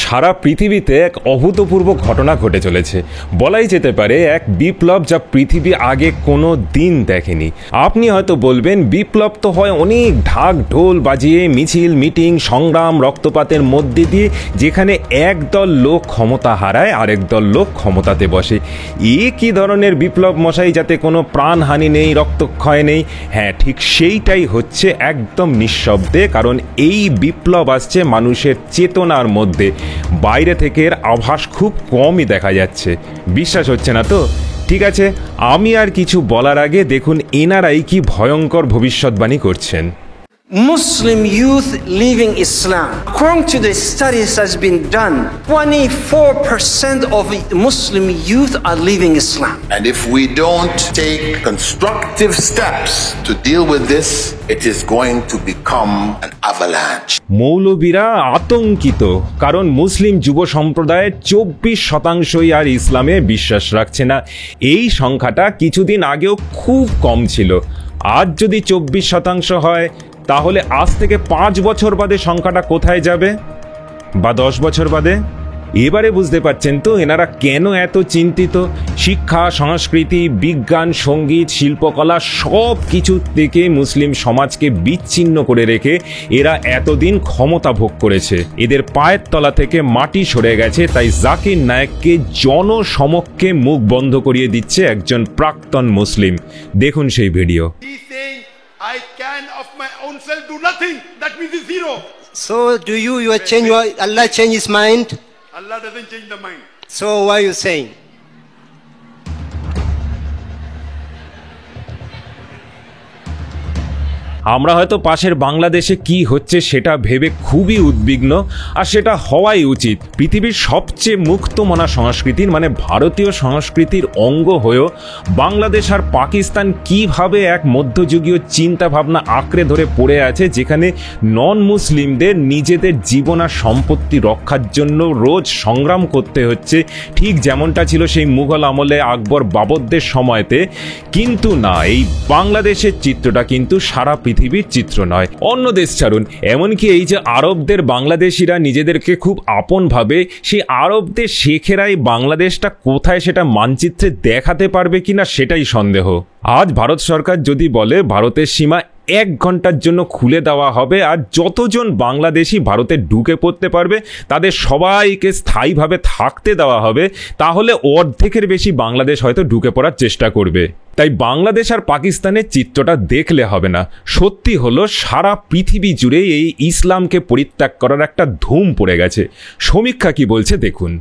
সারা পৃথিবীতে এক অভূতপূর্ব ঘটনা ঘটে চলেছে। বলাই যেতে পারে এক বিপ্লব যা পৃথিবী আগে কোনো দিন দেখেনি। আপনি হয়তো বলবেন বিপ্লব তো হয় অনেক ঢাক ঢোল বাজিয়ে, মিছিল মিটিং সংগ্রাম রক্তপাতের মধ্যে দিয়ে, যেখানে একদল লোক ক্ষমতা হারায় আরেক দল লোক ক্ষমতাতে বসে। কি ধরনের বিপ্লব মশাই, যাতে কোনো প্রাণহানি নেই, রক্তক্ষয় নেই? হ্যাঁ, ঠিক সেইটাই হচ্ছে একদম নিঃশব্দে, কারণ এই বিপ্লব আসছে মানুষের চেতনার মধ্যে। বাইরে থেকে এর আভাস খুব কমই দেখা যাচ্ছে। বিশ্বাস হচ্ছে না তো? ঠিক আছে, আমি আর কিছু বলার আগে দেখুন এনারাই কি ভয়ঙ্কর ভবিষ্যৎবাণী করছেন। Muslim youth leaving Islam. According to the studies that's been done, 24% of Muslim youth are leaving Islam. And if we don't take constructive steps to deal with this, it is going to become an avalanche. মৌলবীরা আতঙ্কিত, কারণ মুসলিম যুব সম্প্রদায়ের 24% আর ইসলামে বিশ্বাস রাখছে না। এই সংখ্যাটা কিছুদিন আগেও খুব কম ছিল। আজ যদি 24% হয়, তাহলে আজ থেকে 5 বছর বাদে সংখ্যাটা কোথায় যাবে, বা 10 বছর বাদে? এবারে বুঝতে পারছেন তো এনারা কেন এত চিন্তিত। শিক্ষা, সংস্কৃতি, বিজ্ঞান, সঙ্গীত, শিল্পকলা সব কিছু থেকে মুসলিম সমাজকে বিচ্ছিন্ন করে রেখে এরা এতদিন ক্ষমতা ভোগ করেছে। এদের পায়ের তলা থেকে মাটি সরে গেছে। তাই জাকির নায়েককে জনসমক্ষে মুখ বন্ধ করিয়ে দিচ্ছে একজন প্রাক্তন মুসলিম। দেখুন সেই video. I can of my own self do nothing. That means it's zero. So do you change Allah change his mind? Allah doesn't change the mind. So why are you saying? আমরা হয়তো পাশের বাংলাদেশে কি হচ্ছে সেটা ভেবে খুবই উদ্বিগ্ন, আর সেটা হওয়াই উচিত। পৃথিবীর সবচেয়ে মুক্তমনা সংস্কৃতির মানে ভারতীয় সংস্কৃতির অঙ্গ হয়েও বাংলাদেশ আর পাকিস্তান কিভাবে এক মধ্যযুগীয় চিন্তা ভাবনা আঁকড়ে ধরে পড়ে আছে, যেখানে নন মুসলিমদের নিজেদের জীবন আর সম্পত্তি রক্ষার জন্য রোজ সংগ্রাম করতে হচ্ছে, ঠিক যেমনটা ছিল সেই মুঘল আমলে আকবর বাবরদের সময়তে। কিন্তু না, এই বাংলাদেশের চিত্রটা কিন্তু সারা পৃথিবীর চিত্র নয়। অন্য দেশ ছাড়ুন, এমনকি এই যে আরবদের বাংলাদেশিরা নিজেদেরকে খুব আপন ভাবে, সেই আরবদের শেখেরাই বাংলাদেশটা কোথায় সেটা মানচিত্রে দেখাতে পারবে কিনা সেটাই সন্দেহ। আজ ভারত সরকার যদি বলে ভারতের সীমা 1 ঘন্টার জন্য খুলে দেওয়া হবে, আর যতজন বাংলাদেশি ভারতে ঢুকে পড়তে পারবে তাদের সবাইকে স্থায়ীভাবে থাকতে দেওয়া হবে, তাহলে অর্ধেকের বেশি বাংলাদেশ হয়তো ঢুকে পড়ার চেষ্টা করবে। তাই বাংলাদেশ আর পাকিস্তানের চিত্রটা দেখলে হবে না। সত্যি হলো সারা পৃথিবী জুড়ে এই ইসলামকে পরিত্যাগ করার একটা ধুম পড়ে গেছে। সমীক্ষা কি বলছে দেখুন।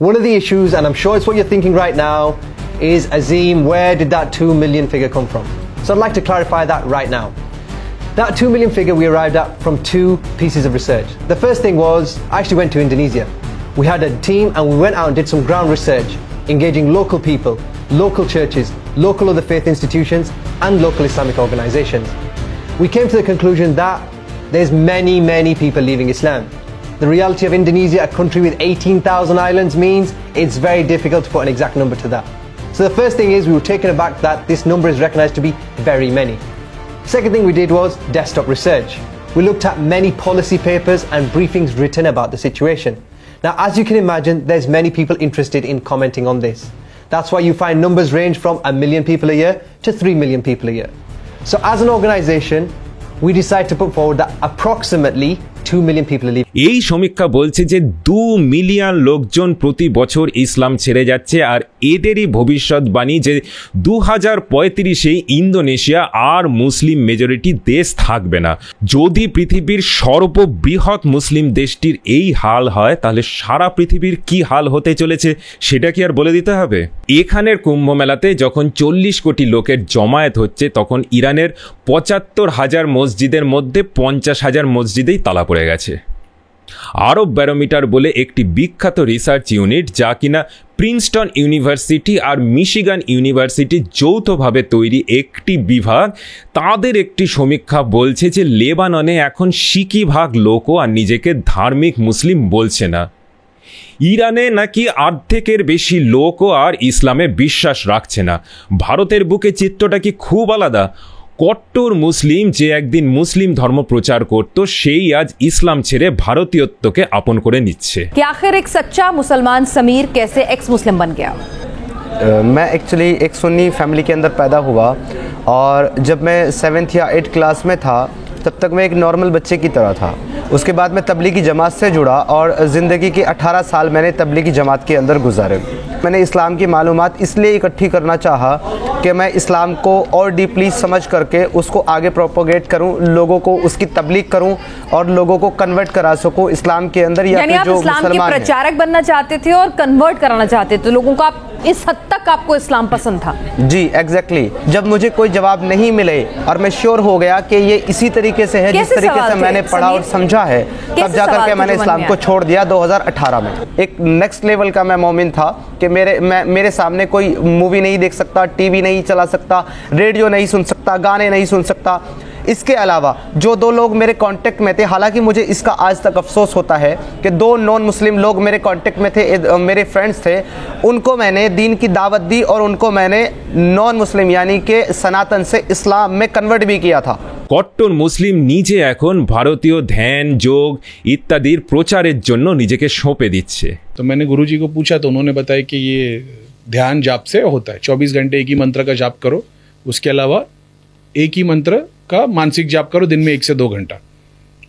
One of the issues, and I'm sure it's what you're thinking right now, is Azim, where did that 2 million figure come from? So I'd like to clarify that right now. That 2 million figure we arrived at from 2 pieces of research. The first thing was, I actually went to Indonesia. We had a team and we went out and did some ground research, engaging local people, local churches, local other faith institutions, and local Islamic organizations. We came to the conclusion that there's many people leaving Islam. The reality of Indonesia, a country with 18,000 islands, means it's very difficult to put an exact number to that. So the first thing is we were taken aback that this number is recognized to be very many. Second thing we did was desktop research. We looked at many policy papers and briefings written about the situation. Now, as you can imagine, there's many people interested in commenting on this. That's why you find numbers range from 1 million people a year to 3 million people a year. So as an organization, we decided to put forward that approximately 2 million people are leaving. এই সমীক্ষা বলছে যে 2 million লোকজন প্রতি বছর ইসলাম ছেড়ে যাচ্ছে, আর এদেরই ভবিষ্যৎবাণী যে 2035-এ ইন্দোনেশিয়া আর মুসলিম মেজরিটি দেশ থাকবে না। যদি পৃথিবীর সর্ববৃহৎ মুসলিম দেশটির এই হাল হয়, তাহলে সারা পৃথিবীর কি হাল হতে চলেছে সেটা কি আর বলে দিতে হবে? এখানের কুম্ভ মেলাতে যখন 40 কোটি লোকের জমায়েত হচ্ছে, তখন ইরানের 75,000 মসজিদের মধ্যে 50,000 মসজিদেই তালা পড়ে গেছে। আরব ব্যারোমিটার বলে একটি বিখ্যাত রিসার্চ ইউনিট, যা কিনা প্রিন্সটন ইউনিভার্সিটি আর মিশিগান ইউনিভার্সিটি যৌথভাবে তৈরি একটি বিভাগ, তাদের একটি সমীক্ষা বলছে যে লেবাননে এখন 80% লোকও আর নিজেকে ধার্মিক মুসলিম বলছে না। ইরানে নাকি অর্ধেকের বেশি লোকও আর ইসলামে বিশ্বাস রাখছে না। ভারতের বুকে চিত্রটা কি খুব আলাদা? কট্টর মুসলিম যে একদিন মুসলিম ধর্ম প্রচার করত সেই আজ ইসলাম ছেড়ে ভারতীয়ত্বকে আপন করে নিচ্ছে। कि आखिर एक सच्चा मुसलमान समीर कैसे एक्स मुस्लिम बन गया? मैं एक्चुअली एक सुन्नी फैमिली के अंदर पैदा हुआ और जब मैं 7th या 8th क्लास में था तब तक मैं एक नॉर्मल बच्चे की तरह था। उसके बाद मैं तबलीगी जमात से जुड़ा और ज़िंदगी के 18 साल मैंने तबलीगी जमात के अंदर गुजारे। मैंने इस्लाम की मालूमात इसलिए इकट्ठी करना चाहा कि मैं इस्लाम को और डीपली समझ करके उसको आगे प्रोपोगेट करूं, लोगों को उसकी तबलीग करूं और लोगों को कन्वर्ट करा सकूं इस्लाम के अंदर। या यानी फिर आप जो इस्लाम के मुसलमान हैं, प्रचारक बनना चाहते थे और कन्वर्ट कराना चाहते थे लोगों को। आप इस हद तक आपको इस्लाम पसंद था? जी एग्जैक्टली। जब मुझे कोई जवाब नहीं मिले और मैं श्योर हो गया कि ये इसी तरीके से है जिस तरीके से मैंने पढ़ा और समझा है, तब जाकर के मैंने इस्लाम को छोड़ दिया 2018 में। एक नेक्स्ट लेवल का मैं मोमिन था कि मेरे सामने कोई मूवी नहीं देख सकता, टीवी नहीं चला सकता, रेडियो नहीं सुन सकता, गाने नहीं सुन सकता। इसके अलावा जो 2 लोग मेरे कांटेक्ट में थे, हालांकि मुझे इसका आज तक अफसोस होता है कि 2 नॉन मुस्लिम लोग मेरे कांटेक्ट में थे, मेरे फ्रेंड्स थे, उनको मैंने दीन की दावत दी और उनको मैंने नॉन मुस्लिम यानी कि सनातन से इस्लाम में कन्वर्ट भी किया था। কট্টর মুসলিম নিজে এখন ভারতীয় ধ্যান যোগ ইত্যাদির প্রচারের জন্য নিজেকে সঁপে দিচ্ছে। तो मैंने गुरुजी को पूछा तो उन्होंने बताया कि ये ध्यान जाप से होता है, 24 घंटे एक ही मंत्र का जाप करो, उसके अलावा एक ही मंत्र का मानसिक जाप करो दिन में 1 से 2 घंटा।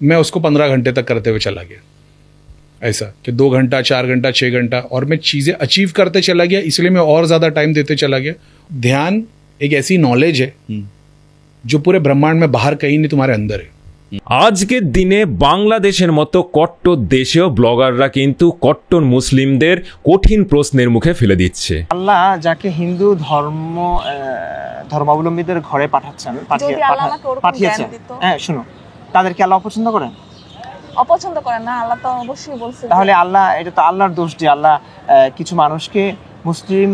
मैं उसको 15 घंटे तक करते हुए चला गया, ऐसा कि 2 घंटा 4 घंटा 6 घंटा, और मैं चीज़ें अचीव करते चला गया, इसलिए मैं और ज़्यादा टाइम देते चला गया। ध्यान एक ऐसी नॉलेज है जो पूरे ब्रह्मांड में बाहर कहीं नहीं, तुम्हारे अंदर है। আজকের দিনে বাংলাদেশের মতো কট্টর দেশেও ব্লগাররা কিন্তু কট্টর মুসলিমদের কঠিন প্রশ্নের মুখে ফেলে দিচ্ছে। আল্লাহ যাকে হিন্দু ধর্মাবলম্বীদের ঘরে পাঠিয়েছেন, হ্যাঁ শুনো, তাদেরকে আল্লাহ অপছন্দ করেন? অপছন্দ করেন না, আল্লাহ তো অবশ্যই বলছে। তাহলে আল্লাহ, এটা তো আল্লাহর দোষ যে আল্লাহ কিছু মানুষকে মুসলিম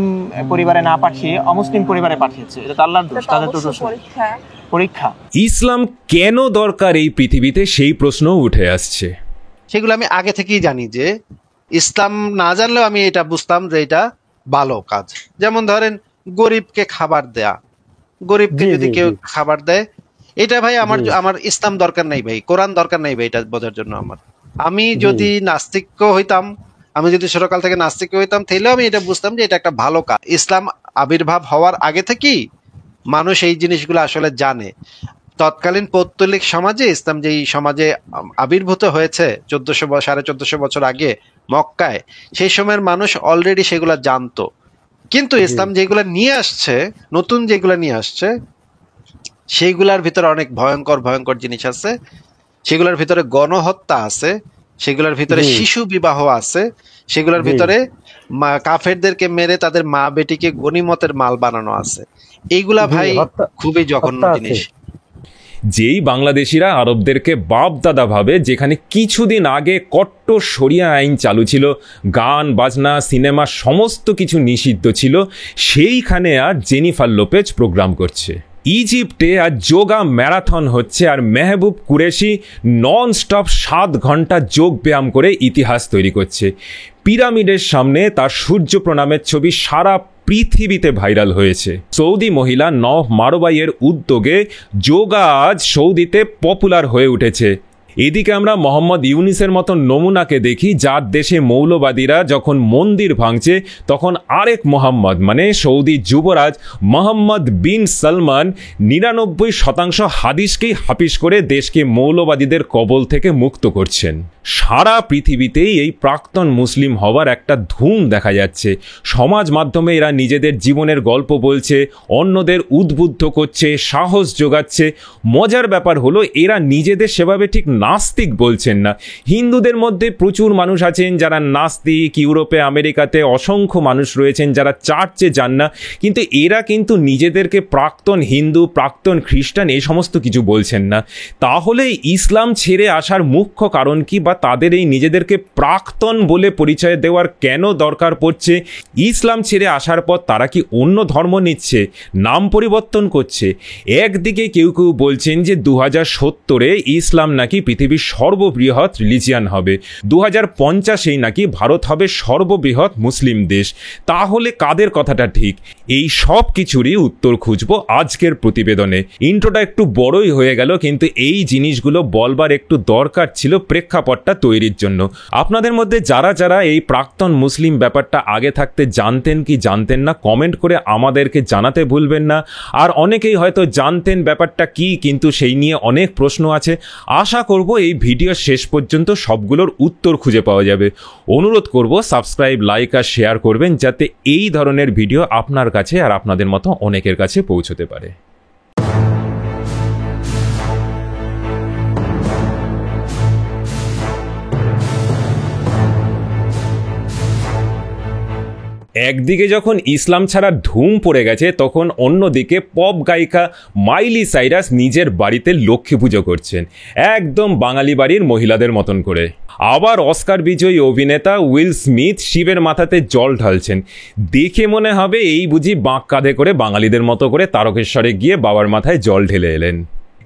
পরিবারে না পাঠিয়ে অমুসলিম পরিবারে পাঠিয়েছে। এটা তো আল্লাহর দোষ, তাদের তো দোষ পরীক্ষা। ইসলাম কেন দরকার এই পৃথিবীতে, সেই প্রশ্নও উঠে আসছে। সেগুলো আমি আগে থেকেই জানি যে ইসলাম না জানলেও আমি এটা বুঝতাম যে এটা ভালো কাজ। যেমন ধরেন গরিবকে খাবার দেয়া, গরিবকে যদি কেউ খাবার দেয়, এটা ভাই আমার ইসলাম দরকার নাই ভাই, কোরআন দরকার নাই ভাই এটা বোঝার জন্য। আমি যদি নাস্তিক হইতাম, আমি যদি ছোটকাল থেকে নাস্তিক হইতাম, তাহলেও আমি এটা বুঝতাম যে এটা একটা ভালো কাজ। ইসলাম আবির্ভাব হওয়ার আগে থেকেই মানুষ এই জিনিসগুলো আসলে জানে। তৎকালীন পৌত্তলিক সমাজে, ইসলাম যেই সমাজে আবির্ভূত হয়েছে 1400-1450 বছর আগে মক্কায়, সেই সময়ের মানুষ অলরেডি সেগুলো জানতো। কিন্তু ইসলাম যেগুলো নিয়ে আসছে, নতুন যেগুলো নিয়ে আসছে, সেইগুলার ভিতরে অনেক ভয়ঙ্কর ভয়ঙ্কর জিনিস আছে, সেগুলোর ভিতরে গণহত্যা আছে, সেগুলোর ভিতরে শিশু বিবাহ আছে, সেগুলোর ভিতরে কাফেরদেরকে মেরে তাদের মা বেটিকে গনিমতের মাল বানানো আছে। এইগুলা ভাই খুবই জঘন্য জিনিস। যেই বাংলাদেশিরা আরবদেরকে বাপ দাদা ভাবে, যেখানে কিছুদিন আগে কট্টর শরিয়া আইন চালু ছিল, গান বাজনা সিনেমা সমস্ত কিছু নিষিদ্ধ ছিল, সেইখানে আর জেনিফার লোপেজ প্রোগ্রাম করছে। ইজিপ্টে আর যোগা ম্যারাথন হচ্ছে, আর মেহবুব কুরেশি নন স্টপ 7 ঘন্টা যোগ ব্যায়াম করে ইতিহাস তৈরি করছে। পিরামিডের সামনে তার সূর্য প্রণামের ছবি সারা পৃথিবীতে ভাইরাল হয়েছে। সৌদি মহিলা নভ মারোবাইয়ের উদ্যোগে যোগা আজ সৌদিতে পপুলার হয়ে উঠেছে। এদিকে আমরা মোহাম্মদ ইউনিসের মতো নমুনাকে দেখি, যার দেশে মৌলবাদীরা যখন মন্দির ভাঙছে, তখন আরেক মোহাম্মদ মানে সৌদি যুবরাজ মোহাম্মদ বিন সালমান 99% হাদিসকেই হাফিজ করে দেশকে মৌলবাদীদের কবল থেকে মুক্ত করছেন। সারা পৃথিবীতেই এই প্রাক্তন মুসলিম হওয়ার একটা ধুম দেখা যাচ্ছে। সমাজ মাধ্যমে এরা নিজেদের জীবনের গল্প বলছে, অন্যদের উদ্বুদ্ধ করছে, সাহস যোগাচ্ছে। মজার ব্যাপার হলো এরা নিজেদের সেভাবে ঠিক নাস্তিক বলছেন না। হিন্দুদের মধ্যে প্রচুর মানুষ আছেন যারা নাস্তিক, ইউরোপে আমেরিকাতে অসংখ্য মানুষ রয়েছেন যারা চার্চে যান না, কিন্তু এরা কিন্তু নিজেদেরকে প্রাক্তন হিন্দু, প্রাক্তন খ্রিস্টান এই সমস্ত কিছু বলছেন না। তাহলে ইসলাম ছেড়ে আসার মুখ্য কারণ কি, বা তাদের এই নিজেদেরকে প্রাক্তন বলে পরিচয় দেওয়ার কেন দরকার পড়ছে? ইসলাম ছেড়ে আসার পর তারা কি অন্য ধর্ম নিচ্ছে, নাম পরিবর্তন করছে? একদিকে কেউ কেউ বলছেন যে 2070-এ ইসলাম নাকি পৃথিবীর সর্ববৃহৎ রিলিজিয়ান হবে। 2050-এই নাকি ভারত হবে সর্ববৃহৎ মুসলিম দেশ। তাহলে কাদের কথাটা ঠিক? এই সব কিছুরই উত্তর খুঁজবো আজকের প্রতিবেদনে। ইন্ট্রোটা একটু বড়ই হয়ে গেল, কিন্তু এই জিনিসগুলো বলবার একটু দরকার ছিল প্রেক্ষাপটটা তৈরির জন্য। আপনাদের মধ্যে যারা যারা এই প্রাক্তন মুসলিম ব্যাপারটা আগে থাকতে জানতেন কি জানতেন না, কমেন্ট করে আমাদেরকে জানাতে ভুলবেন না। আর অনেকেই হয়তো জানতেন ব্যাপারটা কি, কিন্তু সেই নিয়ে অনেক প্রশ্ন আছে। আশা করব এই ভিডিও শেষ পর্যন্ত সবগুলোর উত্তর খুঁজে পাওয়া যাবে। অনুরোধ করব সাবস্ক্রাইব, লাইক আর শেয়ার করবেন, যাতে এই ধরনের ভিডিও আপনার কাছে আর আপনাদের মতো অনেকের কাছে পৌঁছতে পারে। একদিকে যখন ইসলাম ছাড়া ধুম পড়ে গেছে, তখন অন্যদিকে পপ গায়িকা মাইলি সাইরাস নিজের বাড়িতে লক্ষ্মী পুজো করছেন, একদম বাঙালি বাড়ির মহিলাদের মতন করে। আবার অস্কার বিজয়ী অভিনেতা উইল স্মিথ শিবের মাথাতে জল ঢালছেন। দেখে মনে হবে এই বুঝি বাঁক কাঁধে করে বাঙালিদের মতো করে তারকেশ্বরে গিয়ে বাবার মাথায় জল ঢেলে এলেন।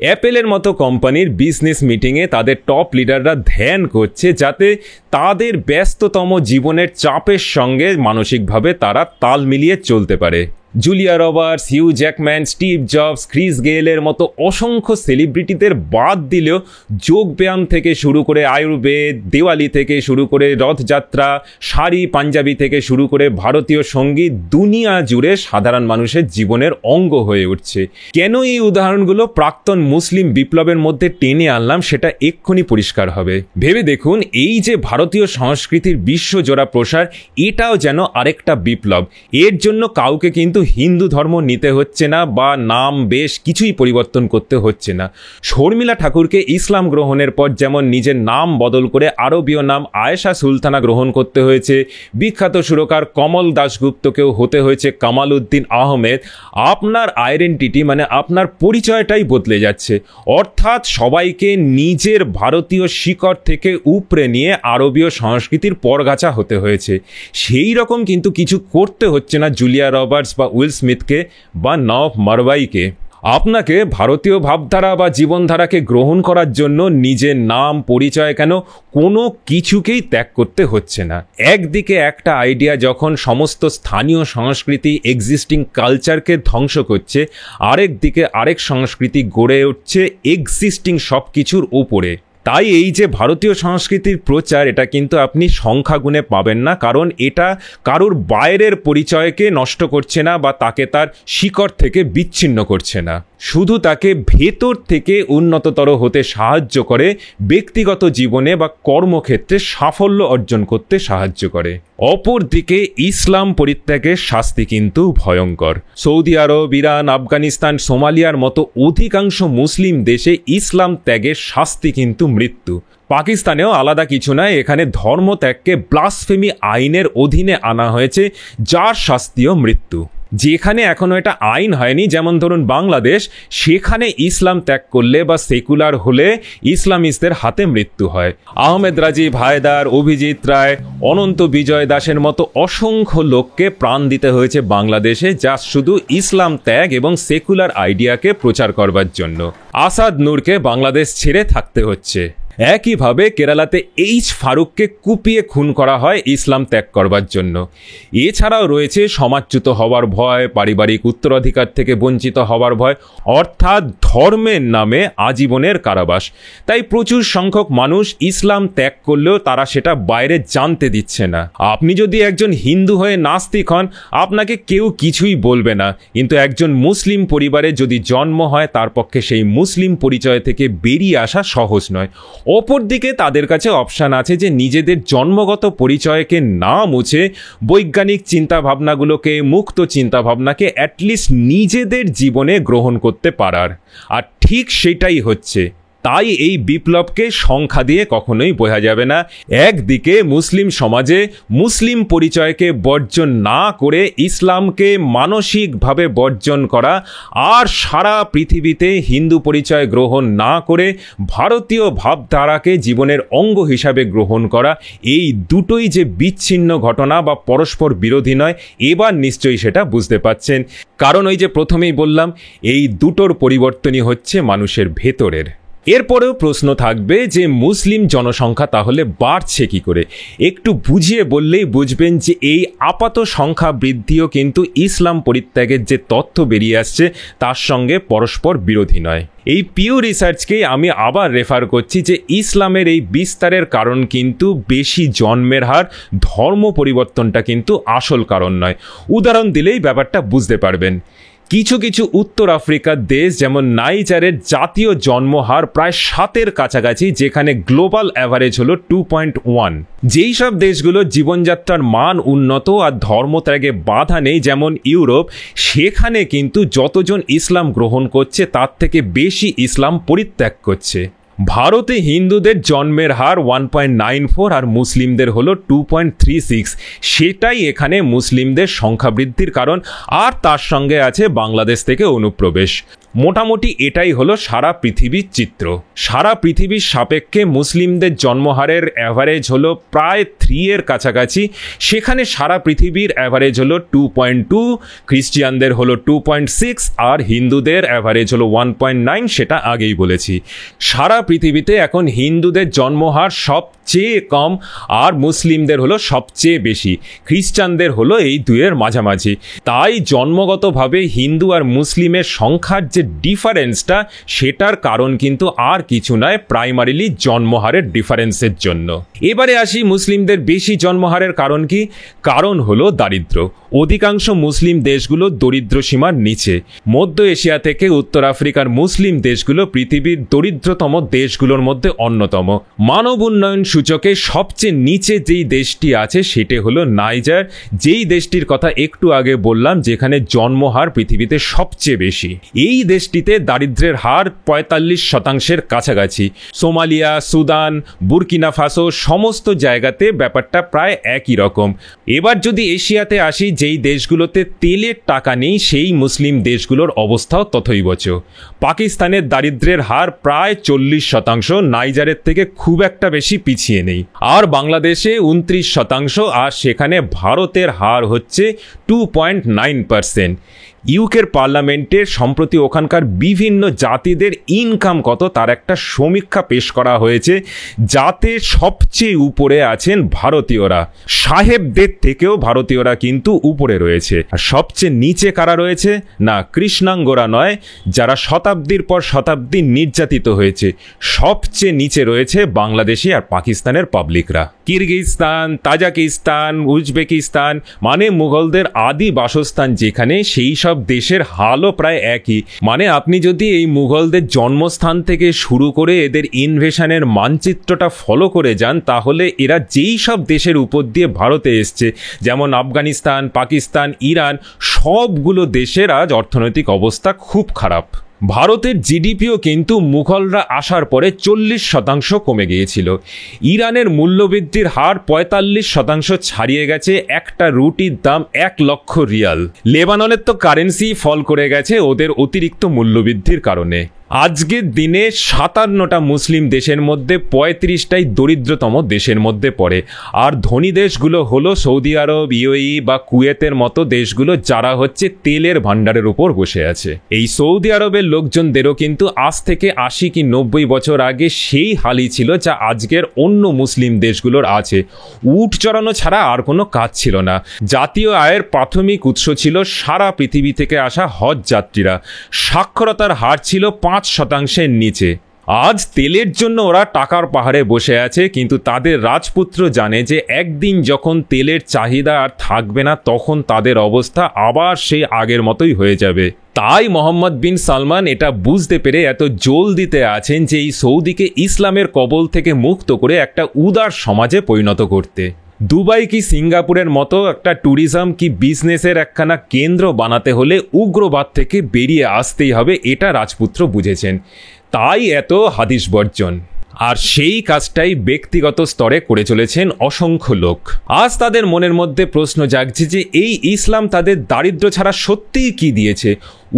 অ্যাপেলের মতো কোম্পানির বিজনেস মিটিংয়ে তাদের টপ লিডাররা ধ্যান করছে যাতে তাদের ব্যস্ততম জীবনের চাপের সঙ্গে মানসিকভাবে তারা তাল মিলিয়ে চলতে পারে। Julia Roberts, Hugh Jackman, Steve Jobs, Chris গেইলের মতো অসংখ্য সেলিব্রিটিদের বাদ দিলেও যোগব্যায়াম থেকে শুরু করে আয়ুর্বেদ, দেওয়ালি থেকে শুরু করে রথযাত্রা, শাড়ি পাঞ্জাবি থেকে শুরু করে ভারতীয় সঙ্গীত দুনিয়া জুড়ে সাধারণ মানুষের জীবনের অঙ্গ হয়ে উঠছে। কেন এই উদাহরণগুলো প্রাক্তন মুসলিম বিপ্লবের মধ্যে টেনে আনলাম সেটা এক্ষুনি পরিষ্কার হবে। ভেবে দেখুন, এই যে ভারতীয় সংস্কৃতির বিশ্বজোড়া প্রসার, এটাও যেন আরেকটা বিপ্লব। এর জন্য কাউকে কিন্তু হিন্দু ধর্ম নিতে হচ্ছে না বা নাম বেশ কিছুই পরিবর্তন করতে হচ্ছে না। শর্মিলা ঠাকুরকে ইসলাম গ্রহণের পর যেমন নিজের নাম বদল করে আরবীয় নাম আয়েশা সুলতানা গ্রহণ করতে হয়েছে, বিখ্যাত সুরকার কমল দাশগুপ্তকেও হতে হয়েছে কামাল উদ্দিন আহমেদ। আপনার আইডেন্টিটি মানে আপনার পরিচয়টাই বদলে যাচ্ছে। অর্থাৎ সবাইকে নিজের ভারতীয় শিকড় থেকে উপড়ে নিয়ে আরবীয় সংস্কৃতির পরগাছা হতে হয়েছে। সেই রকম কিন্তু কিছু করতে হচ্ছে না জুলিয়া রবার্টস বা উইল স্মিথকে বা নভ মারওয়াইকে। আপনাকে ভারতীয় ভাবধারা বা জীবনধারাকে গ্রহণ করার জন্য নিজের নাম, পরিচয় কেন কোনো কিছুকেই ত্যাগ করতে হচ্ছে না। একদিকে একটা আইডিয়া যখন সমস্ত স্থানীয় সংস্কৃতি, এক্সিস্টিং কালচারকে ধ্বংস করছে, আরেক দিকে আরেক সংস্কৃতি গড়ে উঠছে এক্সিস্টিং সব কিছুর উপরে। তাই এই যে ভারতীয় সংস্কৃতির প্রচার, এটা কিন্তু আপনি সংখ্যাগুণে পাবেন না, কারণ এটা কারোর বাইরের পরিচয়কে নষ্ট করছে না বা তাকে তার শিকড় থেকে বিচ্ছিন্ন করছে না, শুধু তাকে ভেতর থেকে উন্নততর হতে সাহায্য করে, ব্যক্তিগত জীবনে বা কর্মক্ষেত্রে সাফল্য অর্জন করতে সাহায্য করে। অপরদিকে ইসলাম পরিত্যাগের শাস্তি কিন্তু ভয়ঙ্কর। সৌদি আরব, ইরান, আফগানিস্তান, সোমালিয়ার মতো অধিকাংশ মুসলিম দেশে ইসলাম ত্যাগের শাস্তি কিন্তু মৃত্যু। পাকিস্তানেও আলাদা কিছু নয়, এখানে ধর্মত্যাগকে ব্লাসফেমি আইনের অধীনে আনা হয়েছে, যার শাস্তিও মৃত্যু। যেখানে এখনো এটা আইন হয়নি, যেমন ধরুন বাংলাদেশ, সেখানে ইসলাম ত্যাগ করলে বা সেকুলার হলে ইসলামিস্টদের হাতে মৃত্যু হয়। আহমেদ রাজীব হায়দার, অভিজিৎ রায়, অনন্ত বিজয় দাসের মতো অসংখ্য লোককে প্রাণ দিতে হয়েছে বাংলাদেশে, যা শুধু ইসলাম ত্যাগ এবং সেকুলার আইডিয়াকে প্রচার করবার জন্য। আসাদ নূরকে বাংলাদেশ ছেড়ে থাকতে হচ্ছে। একইভাবে কেরালাতে এইচ ফারুককে কুপিয়ে খুন করা হয় ইসলাম ত্যাগ করবার জন্য। এছাড়াও রয়েছে সমাজচ্যুত হওয়ার ভয়, পারিবারিক উত্তরাধিকার থেকে বঞ্চিত হওয়ার ভয়, অর্থাৎ ধর্মের নামে আজীবনের কারাবাস। তাই প্রচুর সংখ্যক মানুষ ইসলাম ত্যাগ করলেও তারা সেটা বাইরে জানতে দিচ্ছে না। আপনি যদি একজন হিন্দু হয়ে নাস্তিক হন, আপনাকে কেউ কিছুই বলবে না, কিন্তু একজন মুসলিম পরিবারে যদি জন্ম হয়, তার পক্ষে সেই মুসলিম পরিচয় থেকে বেরিয়ে আসা সহজ নয়। অপরদিকে তাদের কাছে অপশান আছে যে নিজেদের জন্মগত পরিচয়কে না মুছে বৈজ্ঞানিক চিন্তাভাবনাগুলোকে, মুক্ত চিন্তাভাবনাকে অ্যাটলিস্ট নিজেদের জীবনে গ্রহণ করতে পারার। আর ঠিক সেটাই হচ্ছে। তাই এই বিপ্লবকে সংখ্যা দিয়ে কখনোই বোঝা যাবে না। একদিকে মুসলিম সমাজে মুসলিম পরিচয়কে বর্জন না করে ইসলামকে মানসিকভাবে বর্জন করা, আর সারা পৃথিবীতে হিন্দু পরিচয় গ্রহণ না করে ভারতীয় ভাবধারাকে জীবনের অঙ্গ হিসাবে গ্রহণ করা, এই দুটোই যে বিচ্ছিন্ন ঘটনা বা পরস্পর বিরোধী নয়, এবার নিশ্চয়ই সেটা বুঝতে পাচ্ছেন। কারণ ওই যে প্রথমেই বললাম, এই দুটোর পরিবর্তনই হচ্ছে মানুষের ভেতরের। এরপরেও প্রশ্ন থাকবে যে মুসলিম জনসংখ্যা তাহলে বাড়ছে কি করে। একটু বুঝিয়ে বললেই বুঝবেন যে এই আপাত সংখ্যা বৃদ্ধিও কিন্তু ইসলাম পরিত্যাগের যে তথ্য বেরিয়ে আসছে তার সঙ্গে পরস্পর বিরোধী নয়। এই পিউ রিসার্চকেই আমি আবার রেফার করছি যে ইসলামের এই বিস্তারের কারণ কিন্তু বেশি জন্মের হার, ধর্ম পরিবর্তনটা কিন্তু আসল কারণ নয়। উদাহরণ দিলেই ব্যাপারটা বুঝতে পারবেন। কিছু কিছু উত্তর আফ্রিকার দেশ যেমন নাইজারের জাতীয় জন্মহার প্রায় 7-এর কাছাকাছি, যেখানে গ্লোবাল অ্যাভারেজ হলো 2.1। যেই সব দেশগুলো জীবনযাত্রার মান উন্নত আর ধর্মত্যাগে বাধা নেই যেমন ইউরোপ, সেখানে কিন্তু যতজন ইসলাম গ্রহণ করছে তার থেকে বেশি ইসলাম পরিত্যাগ করছে। ভারতে হিন্দুদের জন্মের হার 1.94 আর মুসলিমদের হলো 2.36। সেটাই এখানে মুসলিমদের সংখ্যা বৃদ্ধির কারণ, আর তার সঙ্গে আছে বাংলাদেশ থেকে অনুপ্রবেশ। মোটামুটি এটাই হলো সারা পৃথিবীর চিত্র। সারা পৃথিবীর সাপেক্ষে মুসলিমদের জন্মহারের অ্যাভারেজ হলো প্রায় 3-এর কাছাকাছি, সেখানে সারা পৃথিবীর অ্যাভারেজ হলো 2.2, খ্রিস্টিয়ানদের হলো 2.6 আর হিন্দুদের অ্যাভারেজ হলো 1.9, সেটা আগেই বলেছি। সারা পৃথিবীতে এখন হিন্দুদের জন্মহার সবচেয়ে কম আর মুসলিমদের হলো সবচেয়ে বেশি, খ্রিস্টানদের হলো এই দুয়ের মাঝামাঝি। তাই জন্মগতভাবে হিন্দু আর মুসলিমের সংখ্যার যে ডিফারেন্সটা, সেটার কারণ কিন্তু আর কিছু নয়, প্রাইমারিলি জন্মহারের ডিফারেন্সের জন্য। এবারে আসি মুসলিমদের বেশি জন্মহারের কারণ কি। কারণ হলো দারিদ্র। অধিকাংশ মুসলিম দেশগুলো দরিদ্র সীমার নিচে। মধ্য এশিয়া থেকে উত্তর আফ্রিকার মুসলিম দেশগুলো পৃথিবীর দরিদ্রতম দেশগুলোর মধ্যে অন্যতম। মানব উন্নয়ন সূচকে সবচেয়ে নিচে যেই দেশটি আছে সেটি হলো নাইজার, যেই দেশটির কথা একটু আগে বললাম, যেখানে জন্মহার পৃথিবীতে সবচেয়ে বেশি। এই দেশটিতে দারিদ্র্যের হার 45%-এর কাছাকাছি। সোমালিয়া, সুদান, বুরকিনা ফাসো সমস্ত জায়গাতে ব্যাপারটা প্রায় একই রকম। এবার যদি এশিয়াতে আসি, যেই দেশগুলোতে তেলের টাকা নেই সেই মুসলিম দেশগুলোর অবস্থাও তথৈবচ। পাকিস্তানের দারিদ্র্যের হার প্রায় 40%, নাইজারের থেকে খুব একটা বেশি পিছিয়ে নেই। আর বাংলাদেশে 29%, আর সেখানে ভারতের হার হচ্ছে 2.9%। ইউকের পার্লামেন্টে সম্প্রতি ওখানকার বিভিন্ন জাতিদের ইনকাম কত তার একটা সমীক্ষা পেশ করা হয়েছে, যাতে সবচেয়ে উপরে আছেন ভারতীয়রা। সাহেবদের থেকেও ভারতীয়রা কিন্তু উপরে রয়েছে। আর সবচেয়ে নিচে কারা রয়েছে? না, কৃষ্ণাঙ্গরা নয়, যারা শতাব্দীর পর শতাব্দী নির্যাতিত হয়েছে। সবচেয়ে নিচে রয়েছে বাংলাদেশি আর পাকিস্তানের পাবলিকরা। কিরগিজস্তান, তাজিকিস্তান, উজবেকিস্তান, মানে মুঘলদের আদি বাসস্থান যেখানে, সেই সব দেশের হালও প্রায় একই। মানে আপনি যদি এই মুঘলদের জন্মস্থান থেকে শুরু করে এদের ইনভেশনের মানচিত্রটা ফলো করে যান, তাহলে এরা যেই সব দেশের উপর দিয়ে ভারতে এসছে, যেমন আফগানিস্তান, পাকিস্তান, ইরান, সবগুলো দেশের আজ অর্থনৈতিক অবস্থা খুব খারাপ। ভারতের জিডিপিও কিন্তু মুঘলরা আসার পরে 40% কমে গিয়েছিল। ইরানের মূল্যবৃদ্ধির হার 45% ছাড়িয়ে গেছে, একটা রুটির দাম 1 লক্ষ রিয়াল। লেবাননের তো কারেন্সি ফল করে গেছে ওদের অতিরিক্ত মূল্যবৃদ্ধির কারণে। আজকের দিনে 57টা মুসলিম দেশের মধ্যে 35টাই দরিদ্রতম দেশের মধ্যে পড়ে। আর ধনী দেশগুলো হলো সৌদি আরব, ইউএই বা কুয়েতের মতো দেশগুলো, যারা হচ্ছে তেলের ভাণ্ডারের উপর বসে আছে। এই সৌদি আরবের লোকজনদেরও কিন্তু আজ থেকে 80 কি 90 বছর আগে সেই হালই ছিল যা আজকের অন্য মুসলিম দেশগুলোর আছে। উট চড়ানো ছাড়া আর কোনো কাজ ছিল না। জাতীয় আয়ের প্রাথমিক উৎস ছিল সারা পৃথিবী থেকে আসা হজ যাত্রীরা। সাক্ষরতার হার ছিল 5%-এর নিচে। আজ তেলের জন্য ওরা টাকার পাহাড়ে বসে আছে, কিন্তু তাদের রাজপুত্র জানে যে একদিন যখন তেলের চাহিদা আর থাকবে না, তখন তাদের অবস্থা আবার সেই আগের মতোই হয়ে যাবে। তাই মোহাম্মদ বিন সালমান এটা বুঝতে পেরে এত জলদিতে আছেন যে এই সৌদিকে ইসলামের কবল থেকে মুক্ত করে একটা উদার সমাজে পরিণত করতে। দুবাই কি সিঙ্গাপুরের মতো একটা ট্যুরিজম কি বিজনেসের একখানা কেন্দ্র বানাতে হলে উগ্রবাদ থেকে বেরিয়ে আসতেই হবে, এটা রাজপুত্র বুঝেছেন। তাই এত হাদিস বর্জন। আর সেই কাজটাই ব্যক্তিগত স্তরে করে চলেছেন অসংখ্য লোক। আজ তাদের মনের মধ্যে প্রশ্ন জাগছে যে এই ইসলাম তাদের দারিদ্র্য ছাড়া সত্যিই কি দিয়েছে?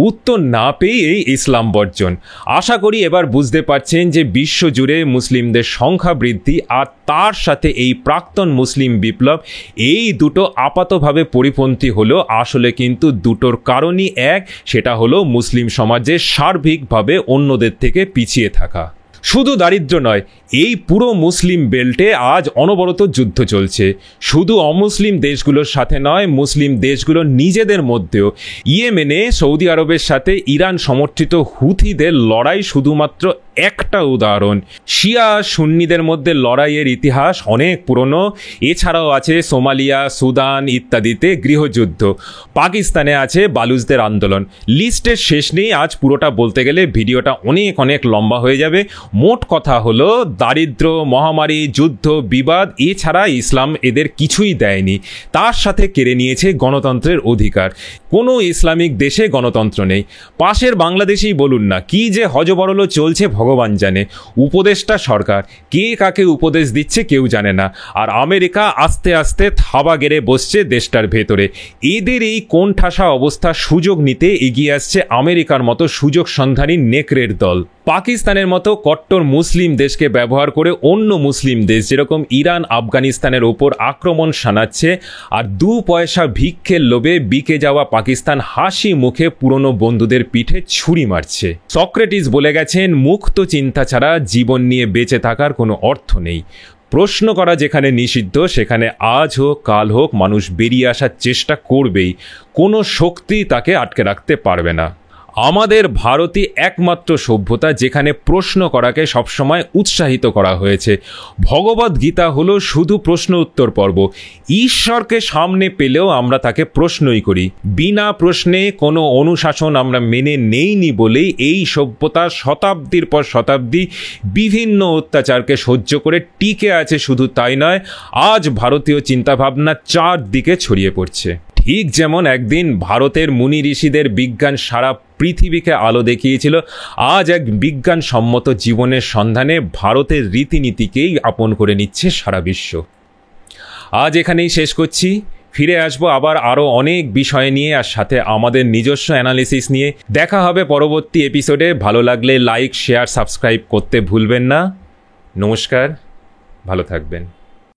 উত্তর না পেয়ে এই ইসলাম বর্জন। আশা করি এবার বুঝতে পারছেন যে বিশ্বজুড়ে মুসলিমদের সংখ্যা বৃদ্ধি আর তার সাথে এই প্রাক্তন মুসলিম বিপ্লব, এই দুটো আপাতভাবে পরিপন্থী হলেও আসলে কিন্তু দুটোর কারণই এক, সেটা হলো মুসলিম সমাজে সার্বিকভাবে অন্যদের থেকে পিছিয়ে থাকা। শুধু দারিদ্র নয়, এই পুরো মুসলিম বেল্টে আজ অনবরত যুদ্ধ চলছে। শুধু অমুসলিম দেশগুলোর সাথে নয়, মুসলিম দেশগুলো নিজেদের মধ্যেও। ইয়েমেনে সৌদি আরবের সাথে ইরান সমর্থিত হুথিদের লড়াই শুধুমাত্র একটা উদাহরণ। শিয়া সুন্নিদের মধ্যে লড়াইয়ের ইতিহাস অনেক পুরনো। এছাড়াও আছে সোমালিয়া, সুদান ইত্যাদিতে গৃহযুদ্ধ। পাকিস্তানে আছে বালুচদের আন্দোলন। লিস্টের শেষ নেই, আজ পুরোটা বলতে গেলে ভিডিওটা অনেক অনেক লম্বা হয়ে যাবে। মোট কথা হলো, দারিদ্র, মহামারী, যুদ্ধ, বিবাদ এছাড়া ইসলাম এদের কিছুই দেয়নি। তার সাথে কেড়ে নিয়েছে গণতন্ত্রের অধিকার। কোনো ইসলামিক দেশে গণতন্ত্র নেই। পাশের বাংলাদেশেই বলুন না, কি যে হজবরল চলছে ভগবান জানে। উপদেষ্টা সরকার, কে কাকে উপদেশ দিচ্ছে কেউ জানে না। আর আমেরিকা আস্তে আস্তে থাবা গেড়ে বসছে দেশটার ভেতরে। এদের এই কোণঠাসা অবস্থা সুযোগ নিতে এগিয়ে আসছে আমেরিকার মতো সুযোগ সন্ধানী নেকড়ের দল। পাকিস্তানের মতো কট্টর মুসলিম দেশকে ব্যবহার করে অন্য মুসলিম দেশ যেরকম ইরান আফগানিস্তানের ওপর আক্রমণ শানাচ্ছে, আর 2 পয়সা ভিক্ষের লোভে বিকে যাওয়া পাকিস্তান হাসি মুখে পুরনো বন্ধুদের পিঠে ছুরি মারছে। সক্রেটিস বলে গেছেন, মুক্ত চিন্তা ছাড়া জীবন নিয়ে বেঁচে থাকার কোনো অর্থ নেই। প্রশ্ন করা যেখানে নিষিদ্ধ, সেখানে আজ হোক কাল হোক মানুষ বেরিয়ে আসার চেষ্টা করবেই। কোনো শক্তি তাকে আটকে রাখতে পারবে না। আমাদের ভারতই একমাত্র সভ্যতা যেখানে প্রশ্ন করাকে সবসময় উৎসাহিত করা হয়েছে। ভগবদ গীতা হলো শুধু প্রশ্ন উত্তর পর্ব। ঈশ্বরকে সামনে পেলেও আমরা তাকে প্রশ্নই করি। বিনা প্রশ্নে কোনো অনুশাসন আমরা মেনে নেইনি বলেই এই সভ্যতা শতাব্দীর পর শতাব্দী বিভিন্ন অত্যাচারকে সহ্য করে টিকে আছে। শুধু তাই নয়, আজ ভারতীয় চিন্তাভাবনা চারদিকে ছড়িয়ে পড়ছে। ঠিক যেমন একদিন ভারতের মুনি ঋষিদের বিজ্ঞান সারা পৃথিবীকে আলো দেখিয়েছিল, আজ এক বিজ্ঞানসম্মত জীবনের সন্ধানে ভারতের রীতিনীতিকেই আপন করে নিচ্ছে সারা বিশ্ব। আজ এখানেই শেষ করছি। ফিরে আসবো আবার আরও অনেক বিষয় নিয়ে, আর সাথে আমাদের নিজস্ব অ্যানালিসিস নিয়ে। দেখা হবে পরবর্তী এপিসোডে। ভালো লাগলে লাইক, শেয়ার, সাবস্ক্রাইব করতে ভুলবেন না। নমস্কার, ভালো থাকবেন।